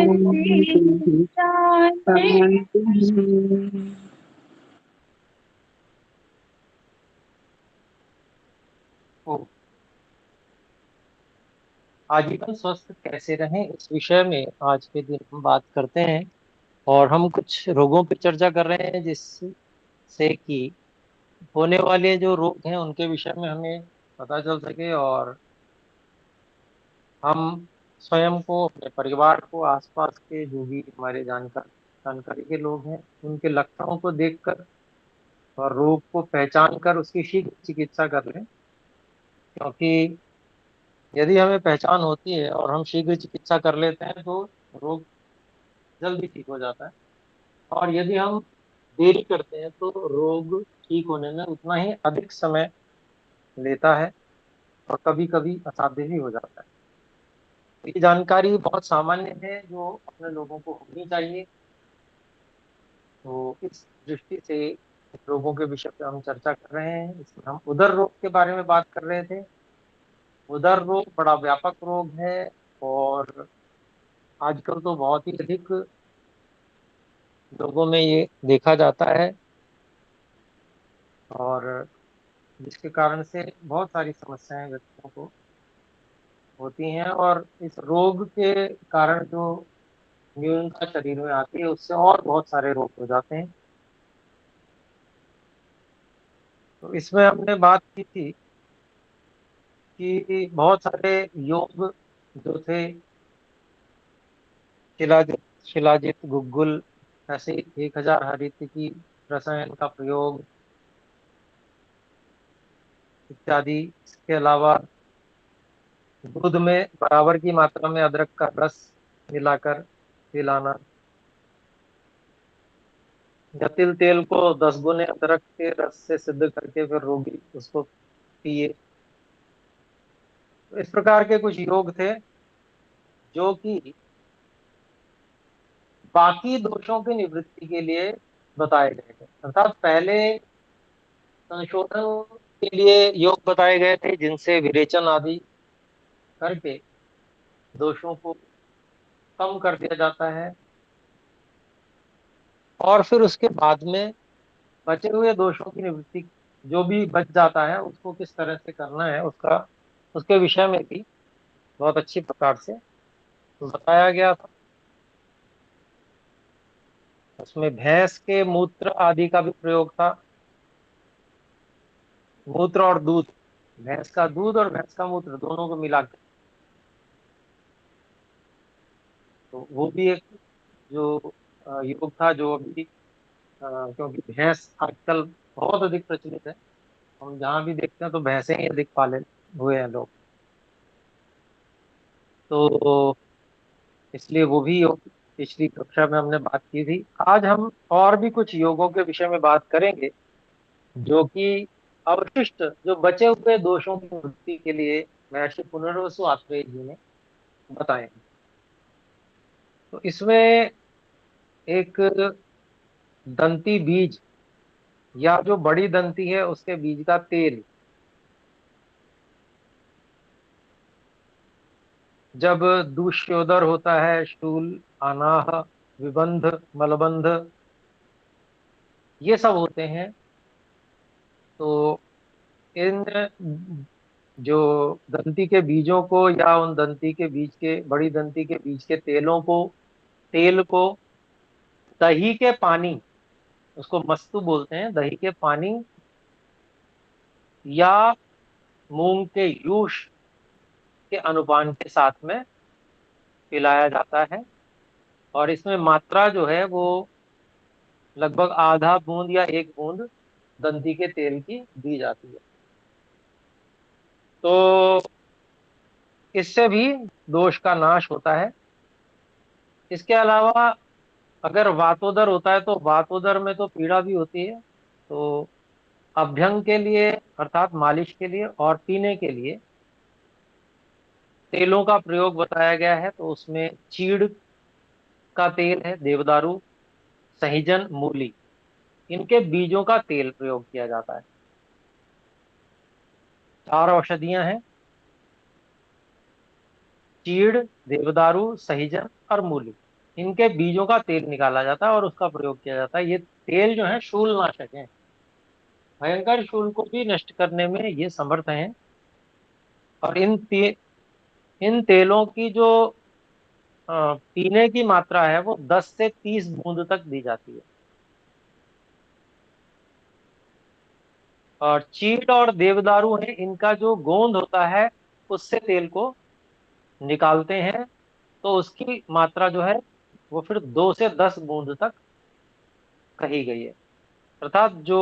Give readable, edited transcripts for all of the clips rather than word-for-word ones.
कैसे जाने। ओ, आजीवन स्वस्थ कैसे रहें इस विषय में आज के दिन हम बात करते हैं। और हम कुछ रोगों पर चर्चा कर रहे हैं जिससे कि होने वाले जो रोग हैं उनके विषय में हमें पता चल सके, और हम स्वयं को, अपने परिवार को, आसपास के जो भी हमारे जानकारी के लोग हैं उनके लक्षणों को देखकर और रोग को पहचान कर उसकी शीघ्र चिकित्सा कर लें। क्योंकि यदि हमें पहचान होती है और हम शीघ्र चिकित्सा कर लेते हैं तो रोग जल्दी ठीक हो जाता है। और यदि हम देरी करते हैं तो रोग ठीक होने में उतना ही अधिक समय लेता है और कभी कभी असाध्य भी हो जाता है। ये जानकारी बहुत सामान्य है जो अपने लोगों को होनी चाहिए। तो इस दृष्टि से इस रोगों के विषय पे हम चर्चा कर रहे हैं। इसमें हम उदर रोग के बारे में बात कर रहे थे। उदर रोग बड़ा व्यापक रोग है और आजकल तो बहुत ही अधिक लोगों में ये देखा जाता है, और जिसके कारण से बहुत सारी समस्याएं व्यक्तियों को होती हैं। और इस रोग के कारण जो न्यूनता शरीर में आती है उससे और बहुत सारे रोग हो जाते हैं। तो इसमें हमने बात की थी कि बहुत सारे योग जो थे, शिलाजित शिलाजित गुग्गुल, ऐसे 1000 हरित की रसायन का प्रयोग इत्यादि। इसके अलावा दूध में बराबर की मात्रा में अदरक का रस मिलाकर पिलाना, जटिल तेल को 10 गुने अदरक के रस से सिद्ध करके फिर रोगी उसको पिए। तो इस प्रकार के कुछ योग थे जो कि बाकी दोषों की निवृत्ति के लिए बताए गए थे। अर्थात पहले संशोधन के लिए योग बताए गए थे जिनसे विरेचन आदि करके दोषों को कम कर दिया जाता है। और फिर उसके बाद में बचे हुए दोषों की निवृत्ति, जो भी बच जाता है उसको किस तरह से करना है उसका, उसके विषय में भी बहुत अच्छी प्रकार से बताया गया था। उसमें भैंस के मूत्र आदि का भी प्रयोग था। मूत्र और दूध, भैंस का दूध और भैंस का मूत्र दोनों को मिला के, तो वो भी एक जो योग था जो अभी क्योंकि भैंस आजकल बहुत अधिक प्रचलित है, हम जहाँ भी देखते हैं तो भैंसे ही अधिक पाले हुए हैं लोग। तो इसलिए वो भी योग पिछली कक्षा में हमने बात की थी। आज हम और भी कुछ योगों के विषय में बात करेंगे जो कि अवशिष्ट, जो बचे हुए दोषों की निवृत्ति के लिए महर्षि पुनर्वसु आत्रेय जी ने बताए। तो इसमें एक दंती बीज, या जो बड़ी दंती है उसके बीज का तेल, जब दूष्योदर होता है, शूल, अनाह, विबंध, मलबंध, ये सब होते हैं, तो इन जो दंती के बीजों को या उन दंती के बीज के, बड़ी दंती के बीज के तेल को दही के पानी, उसको मस्तु बोलते हैं, दही के पानी या मूंग के यूष के अनुपान के साथ में पिलाया जाता है। और इसमें मात्रा जो है वो लगभग आधा बूंद या 1 बूंद दंती के तेल की दी जाती है। तो इससे भी दोष का नाश होता है। इसके अलावा अगर वातोदर होता है तो वातोदर में तो पीड़ा भी होती है, तो अभ्यंग के लिए अर्थात मालिश के लिए और पीने के लिए तेलों का प्रयोग बताया गया है। तो उसमें चीड़ का तेल है, देवदारू, सहीजन, मूली, इनके बीजों का तेल प्रयोग किया जाता है। 4 औषधियां हैं, चीड़, देवदारू, सहीजन और मूली। इनके बीजों का तेल निकाला जाता है और उसका प्रयोग किया जाता है। ये तेल जो है शूलनाशक है, भयंकर शूल को भी नष्ट करने में ये समर्थ हैं। और इन तेलों की जो पीने की मात्रा है वो 10 से 30 बूंद तक दी जाती है। और चीड़ और देवदारू है, इनका जो गोंद होता है उससे तेल को निकालते हैं। तो उसकी मात्रा जो है वो फिर 2 से 10 बूंद तक कही गई है। अर्थात जो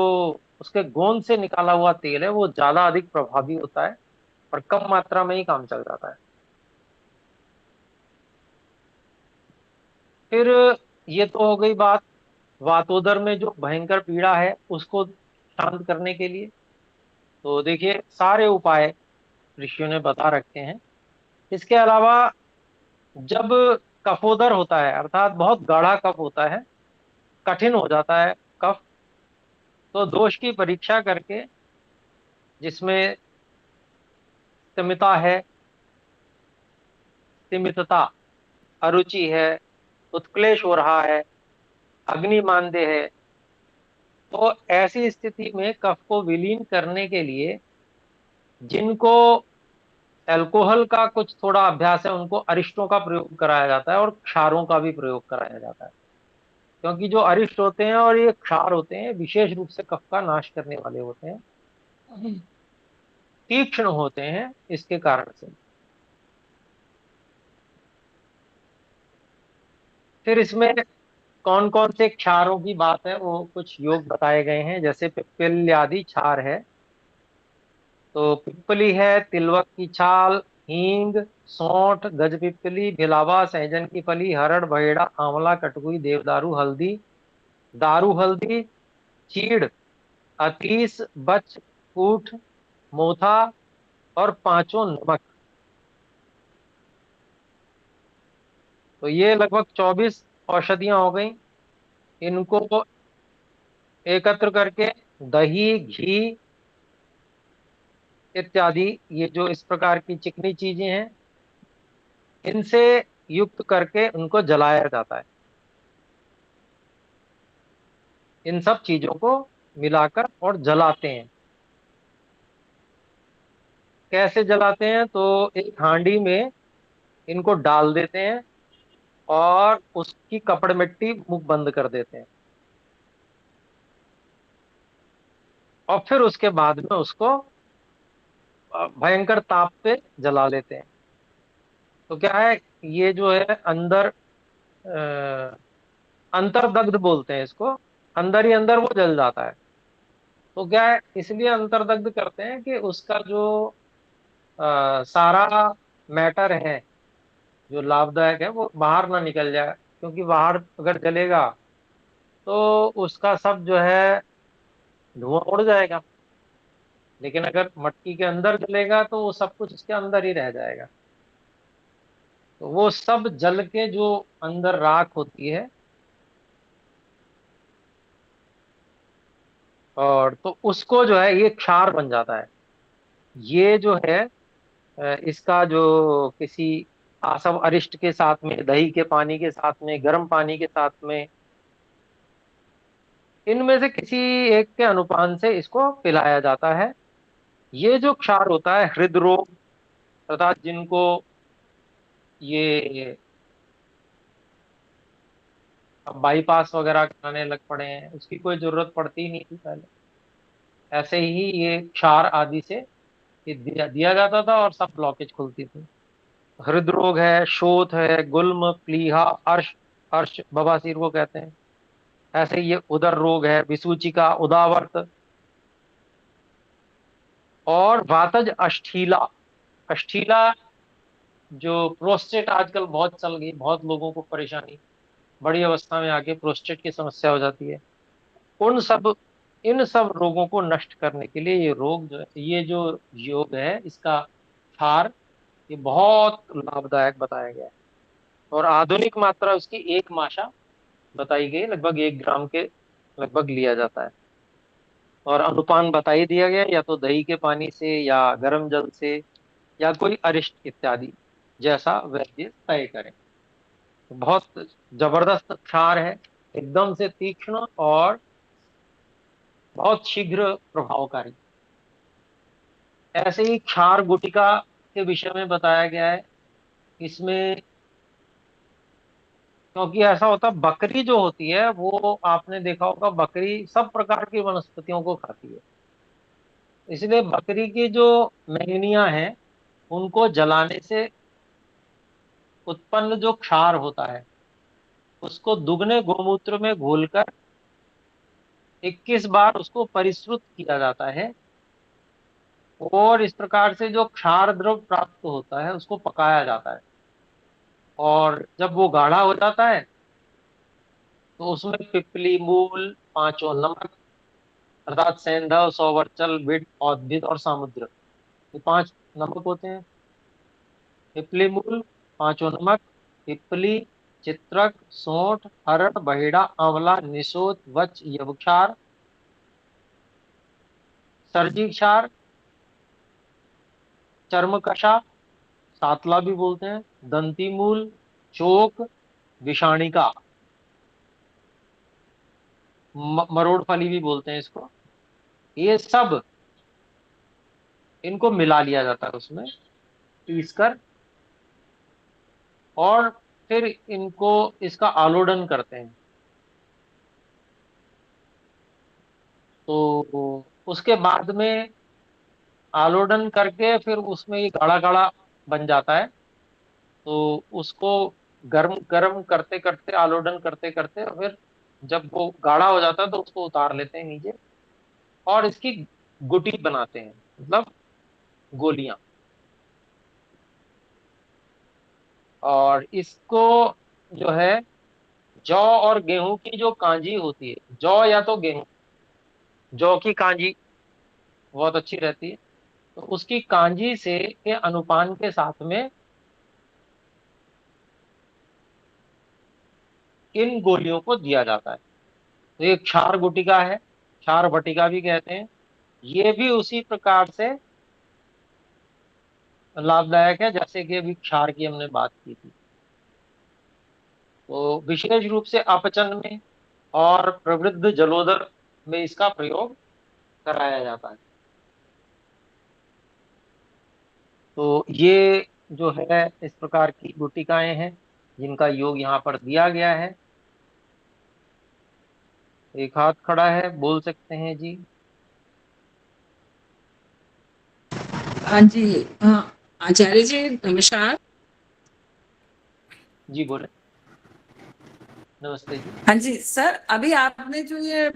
उसके गोंद से निकाला हुआ तेल है वो ज्यादा अधिक प्रभावी होता है और कम मात्रा में ही काम चल जाता है। फिर ये तो हो गई बात वातोदर में जो भयंकर पीड़ा है उसको शांत करने के लिए। तो देखिए सारे उपाय ऋषियों ने बता रखे हैं। इसके अलावा जब कफोदर होता है, अर्थात बहुत गाढ़ा कफ होता है, कठिन हो जाता है कफ, तो दोष की परीक्षा करके जिसमें स्तिमिता है, स्तिमितता, अरुचि है, उत्क्लेश हो रहा है, अग्नि मांदे है, तो ऐसी स्थिति में कफ को विलीन करने के लिए जिनको अल्कोहल का कुछ थोड़ा अभ्यास है उनको अरिष्टों का प्रयोग कराया जाता है और क्षारों का भी प्रयोग कराया जाता है। क्योंकि जो अरिष्ट होते हैं और ये क्षार होते हैं विशेष रूप से कफ का नाश करने वाले होते हैं, तीक्ष्ण होते हैं इसके कारण से। फिर इसमें कौन कौन से क्षारों की बात है वो कुछ योग बताए गए हैं, जैसे पिप्पल आदि क्षार है। तो पिप्पली है, तिलवक की छाल, हींग, सौंठ, गजपिप्पली, भिलावा, सहजन की फली, हरड़, बहेड़ा, आंवला, कटकुई, देवदारू, हल्दी, दारू हल्दी, चीड़, अतीस, बच, कूठ, मोथा और पांचों नमक। तो ये लगभग 24 औषधियां हो गई। इनको एकत्र करके दही, घी इत्यादि, ये जो इस प्रकार की चिकनी चीजें हैं, इनसे युक्त करके उनको जलाया जाता है। इन सब चीजों को मिलाकर और जलाते हैं। कैसे जलाते हैं, तो एक हांडी में इनको डाल देते हैं और उसकी कपड़ मिट्टी मुख बंद कर देते हैं और फिर उसके बाद में उसको भयंकर ताप पे जला लेते हैं। तो क्या है, ये जो है अंदर अंतर्दग्ध बोलते हैं इसको, अंदर ही अंदर वो जल जाता है। तो क्या है, इसलिए अंतर्दग्ध करते हैं कि उसका जो सारा मैटर है जो लाभदायक है वो बाहर ना निकल जाए, क्योंकि बाहर अगर जलेगा तो उसका सब जो है धुआं उड़ जाएगा। लेकिन अगर मटकी के अंदर जलेगा तो वो सब कुछ उसके अंदर ही रह जाएगा। तो वो सब जल के जो अंदर राख होती है, और तो उसको जो है ये क्षार बन जाता है। ये जो है इसका जो किसी आसव अरिष्ट के साथ में, दही के पानी के साथ में, गर्म पानी के साथ में, इनमें से किसी एक के अनुपान से इसको पिलाया जाता है। ये जो क्षार होता है हृद रोग, अर्थात जिनको ये अब बाईपास वगैरह कराने लग पड़े हैं, उसकी कोई जरूरत पड़ती ही नहीं थी पहले, ऐसे ही ये क्षार आदि से ये दिया जाता था और सब ब्लॉकेज खुलती थी। हृदरोग है, शोथ है, गुल्म, प्लीहा, अर्श, अर्श बवासीर को कहते हैं। ऐसे ही ये उदर रोग है, विसूचिका, उदावर्त और वातज अष्ठीला। अष्ठीला जो प्रोस्टेट आजकल बहुत चल गई, बहुत लोगों को परेशानी, बड़ी अवस्था में आके प्रोस्टेट की समस्या हो जाती है। उन सब इन सब रोगों को नष्ट करने के लिए ये रोग जो है, ये जो योग है इसका क्षार, ये बहुत लाभदायक बताया गया है। और आधुनिक मात्रा उसकी 1 माशा बताई गई, लगभग 1 ग्राम के लगभग लिया जाता है। और अनुपान बता ही दिया गया, या तो दही के पानी से या गर्म जल से या कोई अरिष्ट इत्यादि, जैसा वैद्य तय करें। बहुत जबरदस्त क्षार है, एकदम से तीक्ष्ण और बहुत शीघ्र प्रभावकारी। ऐसे ही क्षार गुटिका के विषय में बताया गया है इसमें। क्योंकि ऐसा होता है, बकरी जो होती है वो, आपने देखा होगा, बकरी सब प्रकार की वनस्पतियों को खाती है। इसलिए बकरी की जो मेंगनियां हैं, उनको जलाने से उत्पन्न जो क्षार होता है, उसको दुगने गोमूत्र में घोलकर 21 बार उसको परिश्रुत किया जाता है, और इस प्रकार से जो क्षार द्रव प्राप्त होता है उसको पकाया जाता है। और जब वो गाढ़ा हो जाता है तो उसमें पिपली, मूल, पांचों नमक, अर्थात सेंधव, सौवर्चल, बिड, औद्भिद और सामुद्र, ये 5 नमक होते हैं। पिपली मूल, पांचों नमक, पिपली, चित्रक, सोंठ, हरड़, बहेड़ा, आंवला, निशोध, वच, यवक्षार, सर्जी क्षार, चर्मकषा, सातला भी बोलते हैं, दंती मूल, चोक, विषाणिका, मरोड़ फली भी बोलते हैं इसको। ये सब, इनको मिला लिया जाता है उसमें पीस कर, और फिर इनको, इसका आलोडन करते हैं। तो उसके बाद में आलोडन करके फिर उसमें ये गाढ़ा गाढ़ा बन जाता है। तो उसको गर्म गर्म करते करते, आलोडन करते करते, और फिर जब वो गाढ़ा हो जाता है तो उसको उतार लेते हैं नीचे, और इसकी गुटी बनाते हैं, मतलब गोलियां। और इसको जो है, जौ और गेहूं की जो कांजी होती है, जौ या तो गेहूं, जौ की कांजी बहुत अच्छी रहती है, तो उसकी कांजी से के अनुपान के साथ में इन गोलियों को दिया जाता है। तो ये क्षार गुटिका है, क्षार बटिका भी कहते हैं। ये भी उसी प्रकार से लाभदायक है जैसे कि अभी क्षार की हमने बात की थी। तो विशेष रूप से अपचन में और प्रवृद्ध जलोदर में इसका प्रयोग कराया जाता है। तो ये जो है, इस प्रकार की गुटिकाएं हैं जिनका योग यहाँ पर दिया गया है। एक हाथ खड़ा है, बोल सकते हैं जी। हाँ जी। आचार्य जी नमस्कार। जी बोले। नमस्ते जी। हाँ जी सर, अभी आपने जो ये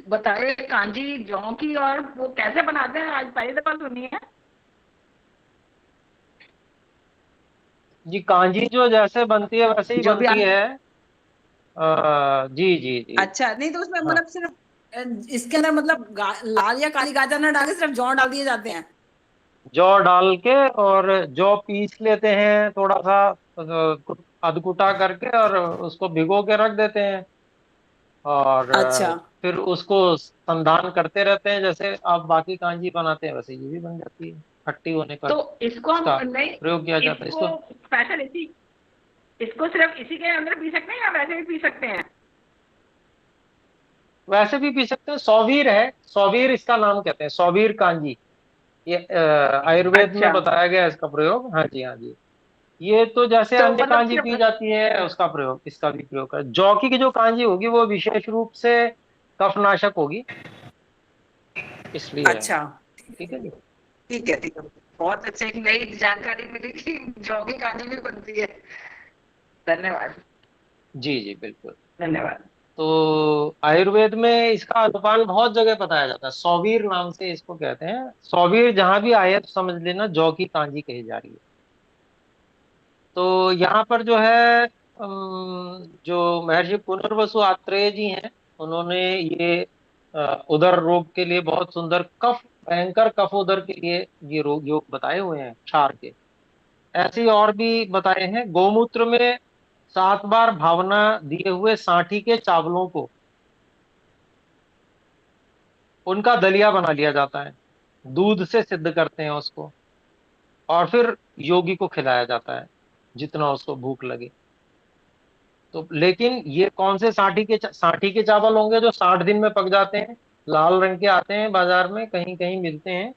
बताए कांजी जौ की, और वो कैसे बनाते हैं, आज पहली दफा सुनी है। जी, कांजी जो जैसे बनती है वैसे ही जो भी बनती आप, है। जी जी जी। अच्छा नहीं तो उसमें हाँ, मतलब सिर्फ इसके अंदर मतलब लाल या काली गाजर ना डाल के सिर्फ जौ डाल दिए जाते हैं। जौ डाल के, और जौ पीस लेते हैं थोड़ा सा, अधकुटा करके, और उसको भिगो के रख देते हैं। और अच्छा, फिर उसको संधान करते रहते हैं, जैसे आप बाकी कांजी बनाते हैं वैसे ये भी बन जाती है। खट्टी होने पर तो इसको हम इसका नहीं, प्रयोग किया जाता है इसको इसको। स्पेशल इसी, इसको सिर्फ इसी के अंदर पी सकते हैं या वैसे भी पी सकते हैं। वैसे भी पी सकते हैं, सौवीर है, सौवीर इसका नाम कहते हैं, सौवीर कांजी। ये आयुर्वेद में अच्छा, बताया गया है इसका प्रयोग। हाँ जी, हाँ जी। ये तो जैसे तो अन्य मतलब कांजी सिर्फ, पी जाती है उसका प्रयोग, इसका भी प्रयोग कर। जौ की जो कांजी होगी वो विशेष रूप से कफनाशक होगी, इसलिए है। अच्छा, ठीक है जी। ठीक है ठीक है। बहुत अच्छी एक नई जानकारी मिली कि जॉगी कहानी भी बनती है। धन्यवाद। जी जी बिल्कुल। धन्यवाद। तो आयुर्वेद में इसका अनुपान बहुत जगह बताया जाता है, सौवीर नाम से इसको कहते हैं। सौवीर जहां भी आए तो समझ लेना जौ की कांजी कही जा रही है। तो यहाँ पर जो है, जो महर्षि पुनर्वसु आत्रेय जी हैं, उन्होंने ये उदर रोग के लिए बहुत सुंदर, कफ, भयंकर कफ उदर के लिए ये रोग योग बताए हुए हैं क्षार के। ऐसे ही और भी बताए हैं। गोमूत्र में 7 बार भावना दिए हुए साठी के चावलों को, उनका दलिया बना लिया जाता है, दूध से सिद्ध करते हैं उसको, और फिर योगी को खिलाया जाता है जितना उसको भूख लगे। तो लेकिन ये कौन से साठी के चावल होंगे जो 60 दिन में पक जाते हैं, लाल रंग के आते हैं बाजार में, कहीं कहीं मिलते हैं,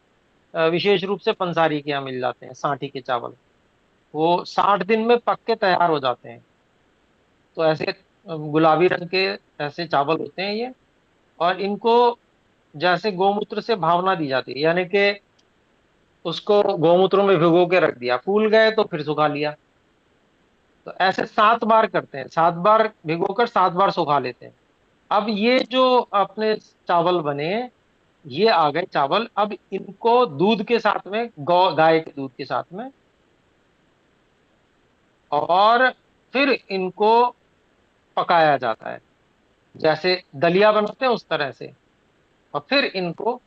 विशेष रूप से पंसारी के यहाँ मिल जाते हैं साठी के चावल। वो 60 दिन में पक के तैयार हो जाते हैं। तो ऐसे गुलाबी रंग के ऐसे चावल होते हैं ये। और इनको जैसे गोमूत्र से भावना दी जाती है, यानी कि उसको गोमूत्र में भिगो के रख दिया, फूल गए तो फिर सुखा लिया। तो ऐसे 7 बार करते हैं, 7 बार भिगोकर 7 बार सुखा लेते हैं। अब ये जो अपने चावल बने, ये आ गए चावल। अब इनको दूध के साथ में, गौ गाय के दूध के साथ में, और फिर इनको पकाया जाता है, जैसे दलिया बनाते हैं उस तरह से। और फिर इनको,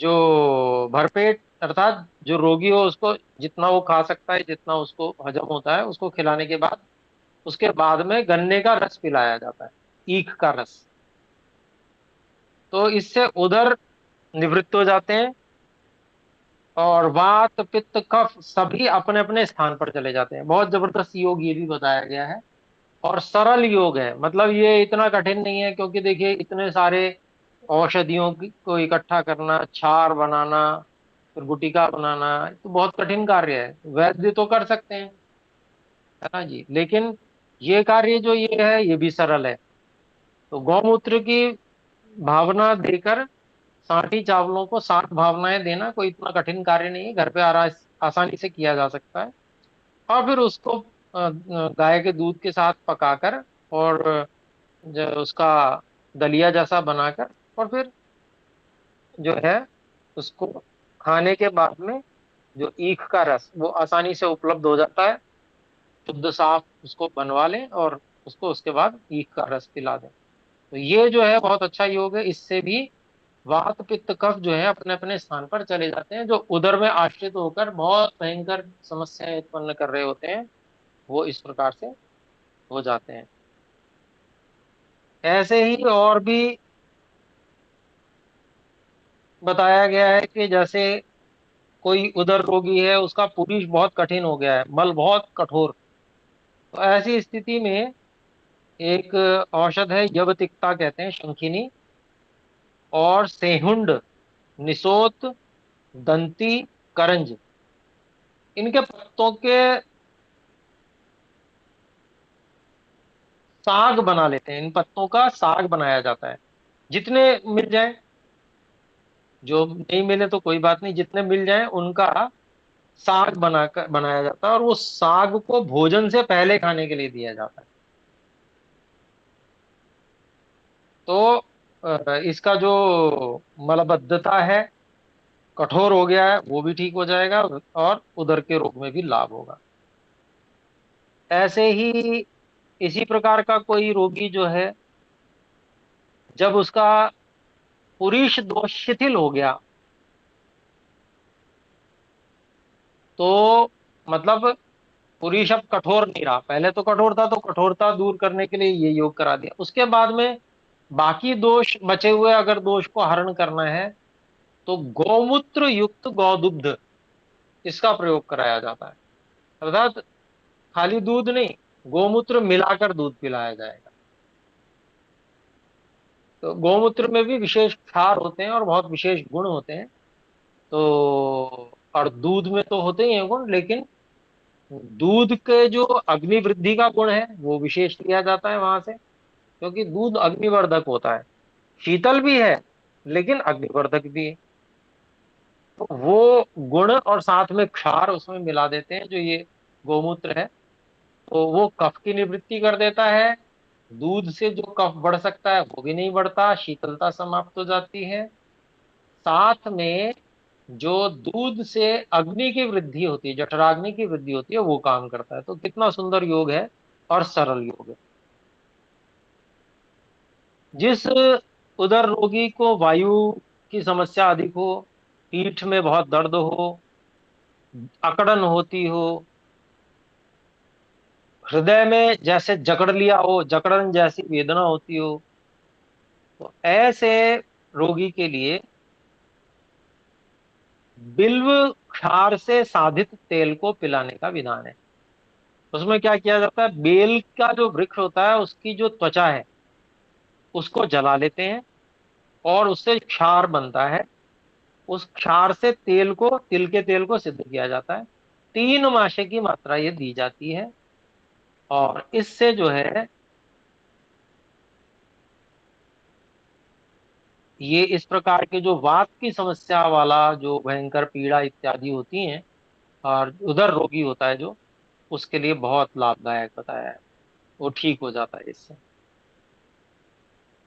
जो भरपेट अर्थात जो रोगी हो उसको जितना वो खा सकता है, जितना उसको हजम होता है, उसको खिलाने के बाद, उसके बाद में गन्ने का रस पिलाया जाता है, ईख का रस। तो इससे उदर निवृत्त हो जाते हैं, और वात पित्त कफ सभी अपने अपने स्थान पर चले जाते हैं। बहुत जबरदस्त योग ये भी बताया गया है। और सरल योग है, मतलब ये इतना कठिन नहीं है, क्योंकि देखिए इतने सारे को इकट्ठा करना, क्षार बनाना, फिर गुटिका बनाना, तो बहुत कठिन कार्य है। वैद्य तो कर सकते हैं, है ना जी, लेकिन ये कार्य जो ये है ये भी सरल है। तो गौमूत्र की भावना देकर 60 चावलों को 60 भावनाएं देना कोई इतना कठिन कार्य नहीं है, घर पे आसानी से किया जा सकता है। और फिर उसको गाय के दूध के साथ पकाकर, और उसका दलिया जैसा बनाकर, और फिर जो है उसको खाने के बाद में, जो ईख का रस वो आसानी से उपलब्ध हो जाता है, शुद्ध साफ उसको बनवा लें और उसको उसके बाद ईख का रस पिला दें। तो ये जो है बहुत अच्छा योग है। इससे भी वात पित्त कफ जो है अपने अपने स्थान पर चले जाते हैं, जो उदर में आश्रित होकर बहुत भयंकर समस्याएं उत्पन्न कर रहे होते हैं, वो इस प्रकार से हो जाते हैं। ऐसे ही और भी बताया गया है कि जैसे कोई उदर रोगी है, उसका पुरुष बहुत कठिन हो गया है, मल बहुत कठोर, तो ऐसी स्थिति में एक औषध है, यवतिकता कहते हैं, शंखिनी और सेहुंड, निसोत, दंती, करंज, इनके पत्तों के साग बना लेते हैं। इन पत्तों का साग बनाया जाता है, जितने मिल जाए। जो नहीं मिले तो कोई बात नहीं, जितने मिल जाए उनका साग बनाया जाता है, और वो साग को भोजन से पहले खाने के लिए दिया जाता है। तो इसका जो मलबद्धता है, कठोर हो गया है, वो भी ठीक हो जाएगा, और उदर के रोग में भी लाभ होगा। ऐसे ही इसी प्रकार का कोई रोगी जो है, जब उसका पुरुष दोष शिथिल हो गया, तो मतलब पुरुष अब कठोर नहीं रहा, पहले तो कठोर था, तो कठोरता दूर करने के लिए ये योग करा दिया। उसके बाद में बाकी दोष बचे हुए, अगर दोष को हरण करना है, तो गौमूत्र युक्त गौदुग्ध, इसका प्रयोग कराया जाता है। अर्थात खाली दूध नहीं, गोमूत्र मिलाकर दूध पिलाया जाएगा। तो गोमूत्र में भी विशेष क्षार होते हैं और बहुत विशेष गुण होते हैं। तो और दूध में तो होते ही हैं गुण, लेकिन दूध के जो अग्नि वृद्धि का गुण है वो विशेष लिया जाता है वहां से, क्योंकि दूध अग्निवर्धक होता है, शीतल भी है लेकिन अग्निवर्धक भी है। तो वो गुण और साथ में क्षार उसमें मिला देते हैं, जो ये गोमूत्र है। तो वो कफ की निवृत्ति कर देता है। दूध से जो कफ बढ़ सकता है वो भी नहीं बढ़ता, शीतलता समाप्त हो जाती है। साथ में जो दूध से अग्नि की वृद्धि होती है, जठराग्नि की वृद्धि होती है, वो काम करता है। तो कितना सुंदर योग है और सरल योग है। जिस उदर रोगी को वायु की समस्या अधिक हो, पीठ में बहुत दर्द हो, अकड़न होती हो, हृदय में जैसे जकड़ लिया हो, जकड़न जैसी वेदना होती हो, तो ऐसे रोगी के लिए बिल्व क्षार से साधित तेल को पिलाने का विधान है। उसमें क्या किया जाता है, बेल का जो वृक्ष होता है उसकी जो त्वचा है उसको जला लेते हैं, और उससे क्षार बनता है। उस क्षार से तेल को, तिल के तेल को सिद्ध किया जाता है। 3 मासे की मात्रा ये दी जाती है। और इससे जो है, ये इस प्रकार के जो वात की समस्या वाला, जो भयंकर पीड़ा इत्यादि होती हैं, और उधर रोगी होता है जो, उसके लिए बहुत लाभदायक बताया है। वो ठीक हो जाता है इससे।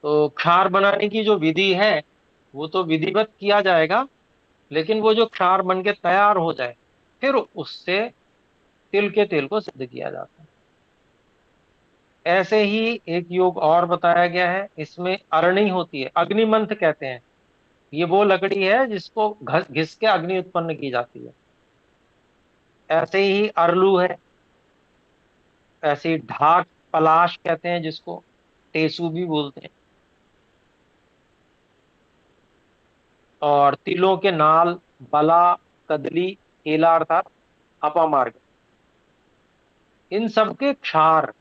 तो क्षार बनाने की जो विधि है वो तो विधिवत किया जाएगा, लेकिन वो जो क्षार बन के तैयार हो जाए, फिर उससे तिल के तेल को सिद्ध किया जाता है। ऐसे ही एक योग और बताया गया है, इसमें अरणी होती है, अग्निमंथ कहते हैं। ये वो लकड़ी है जिसको घिस के अग्नि उत्पन्न की जाती है। ऐसे ही अरलू है। ऐसे ही ढाक पलाश कहते हैं जिसको, टेसू भी बोलते हैं। और तिलों के नाल, बला, कदली, केला अर्थात अपामार्ग, इन सब के क्षार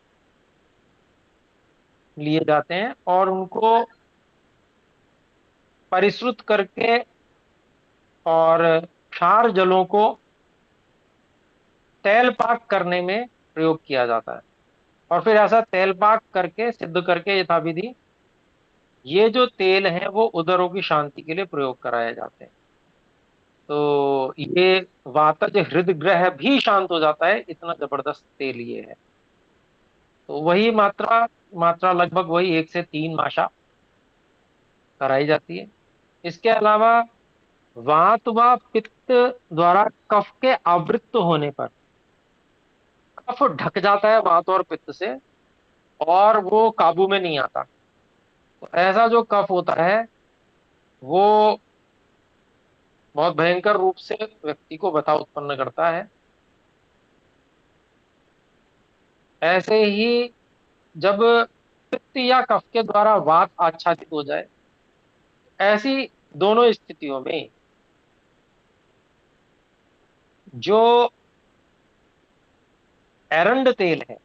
लिए जाते हैं, और उनको परिश्रुत करके और क्षार जलों को तेल पाक करने में प्रयोग किया जाता है। और फिर ऐसा तेल पाक करके, सिद्ध करके यथाविधि, ये जो तेल है वो उदरों की शांति के लिए प्रयोग कराए जाते हैं। तो ये वातज हृदय ग्रह भी शांत हो जाता है, इतना जबरदस्त तेल ये है। तो वही मात्रा मात्रा लगभग वही 1 से 3 मासा कराई जाती है। इसके अलावा वात व पित्त द्वारा कफ के आवृत्त होने पर, कफ ढक जाता है वात और पित्त से, और वो काबू में नहीं आता। तो ऐसा जो कफ होता है वो बहुत भयंकर रूप से व्यक्ति को व्यथा उत्पन्न करता है। ऐसे ही जब पित्त या कफ के द्वारा वात आच्छादित हो जाए, ऐसी दोनों स्थितियों में जो एरंड तेल है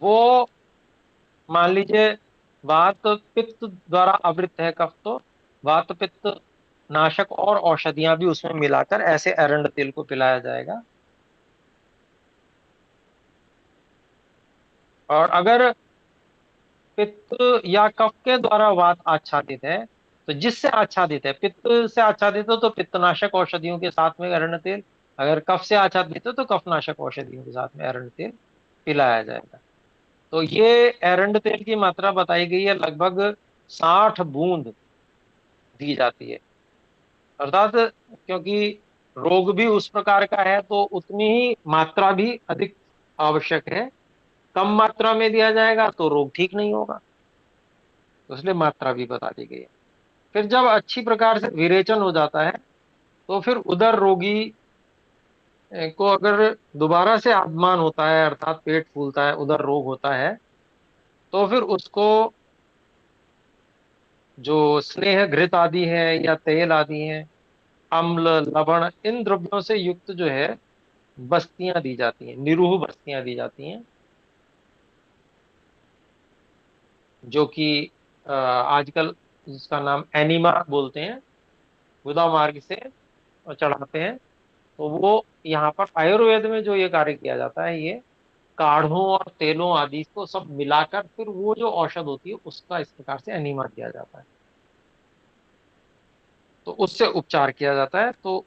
वो, मान लीजिए वात पित्त द्वारा आवृत है कफ, तो वात पित्त नाशक और औषधियां भी उसमें मिलाकर ऐसे एरंड तेल को पिलाया जाएगा। और अगर पित्त या कफ के द्वारा वात आच्छादित है, तो जिससे आच्छादित है, पित्त से आच्छादित हो तो पित्तनाशक औषधियों के साथ में एरंड तेल, अगर कफ से आच्छादित हो तो कफनाशक औषधियों के साथ में एरंड तेल पिलाया जाएगा। तो ये एरंड तेल की मात्रा बताई गई है, लगभग 60 बूंद दी जाती है। अर्थात क्योंकि रोग भी उस प्रकार का है तो उतनी ही मात्रा भी अधिक आवश्यक है। कम मात्रा में दिया जाएगा तो रोग ठीक नहीं होगा, तो इसलिए मात्रा भी बता दी गई है। फिर जब अच्छी प्रकार से विरेचन हो जाता है, तो फिर उदर रोगी को अगर दोबारा से अपमान होता है, अर्थात पेट फूलता है, उदर रोग होता है, तो फिर उसको जो स्नेह घृत आदि है या तेल आदि है, अम्ल, लवण, इन द्रव्यों से युक्त जो है बस्तियां दी जाती हैं, निरूह बस्तियां दी जाती हैं, जो कि आजकल जिसका नाम एनिमा बोलते हैं, गुदा मार्ग से चढ़ाते हैं। तो वो यहाँ पर आयुर्वेद में जो ये कार्य किया जाता है, ये काढ़ों और तेलों आदि को सब मिलाकर फिर वो जो औषध होती है उसका इस प्रकार से एनिमा किया जाता है। तो उससे उपचार किया जाता है, तो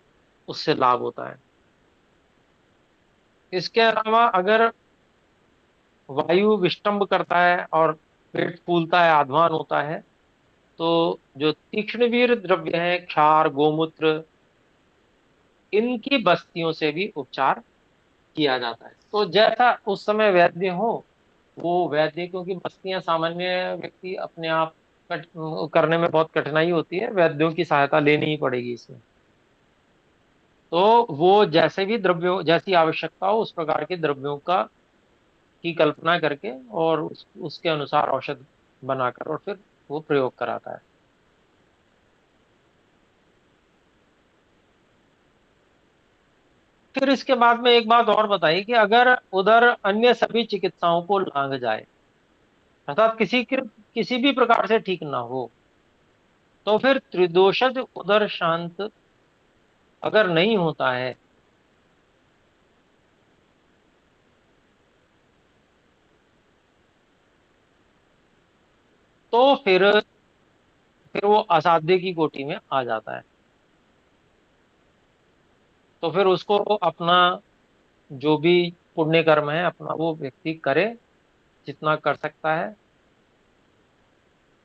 उससे लाभ होता है। इसके अलावा अगर वायु विष्टंभ करता है और पेट फूलता है, आध्वान होता है, तो जो तीक्ष्णवीर द्रव्य है, क्षार, गोमूत्र, इनकी बस्तियों से भी उपचार किया जाता है। तो जैसा उस समय वैद्य हो, वो वैद्य, क्योंकि बस्तियां सामान्य व्यक्ति अपने आप करने में बहुत कठिनाई होती है, वैद्यों की सहायता लेनी ही पड़ेगी इसमें। तो वो जैसे भी द्रव्यों, जैसी आवश्यकता हो उस प्रकार के द्रव्यों का की कल्पना करके और उसके अनुसार औषध बनाकर और फिर वो प्रयोग कराता है। फिर इसके बाद में एक बात और बताई कि अगर उधर अन्य सभी चिकित्साओं को लांघ जाए, अर्थात किसी भी प्रकार से ठीक ना हो, तो फिर त्रिदोषज उदर शांत अगर नहीं होता है, तो फिर वो असाध्य की कोटि में आ जाता है। तो फिर उसको अपना जो भी पुण्य कर्म है अपना वो व्यक्ति करे, जितना कर सकता है,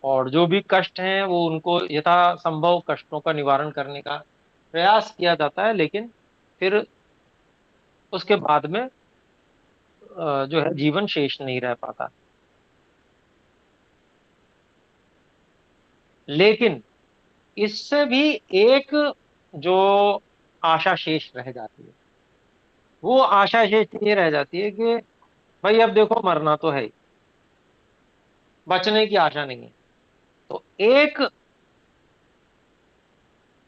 और जो भी कष्ट हैं वो उनको यथा संभव कष्टों का निवारण करने का प्रयास किया जाता है, लेकिन फिर उसके बाद में जो है जीवन शेष नहीं रह पाता। लेकिन इससे भी एक जो आशा शेष रह जाती है, वो आशा शेष ये रह जाती है कि भाई अब देखो मरना तो है ही, बचने की आशा नहीं है। तो एक,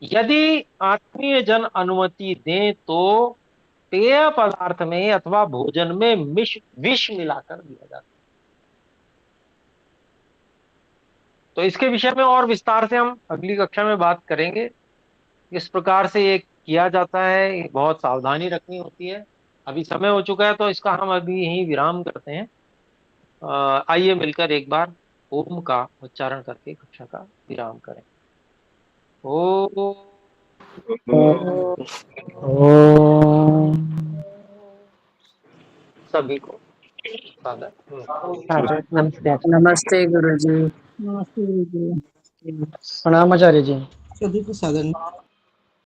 यदि आत्मीय जन अनुमति दें तो पेय पदार्थ में अथवा भोजन में विष मिलाकर दिया जाता है। तो इसके विषय में और विस्तार से हम अगली कक्षा में बात करेंगे, किस प्रकार से ये किया जाता है, ये बहुत सावधानी रखनी होती है। अभी समय हो चुका है तो इसका हम अभी यहीं विराम करते हैं। आइए मिलकर एक बार ओम का उच्चारण करके कक्षा का विराम करें। ओ ओम। सभी को सादर नमस्ते। नमस्ते गुरुजी। नमस्ते गुरुजी। प्रणाम आचार्य जी। सभी को सादर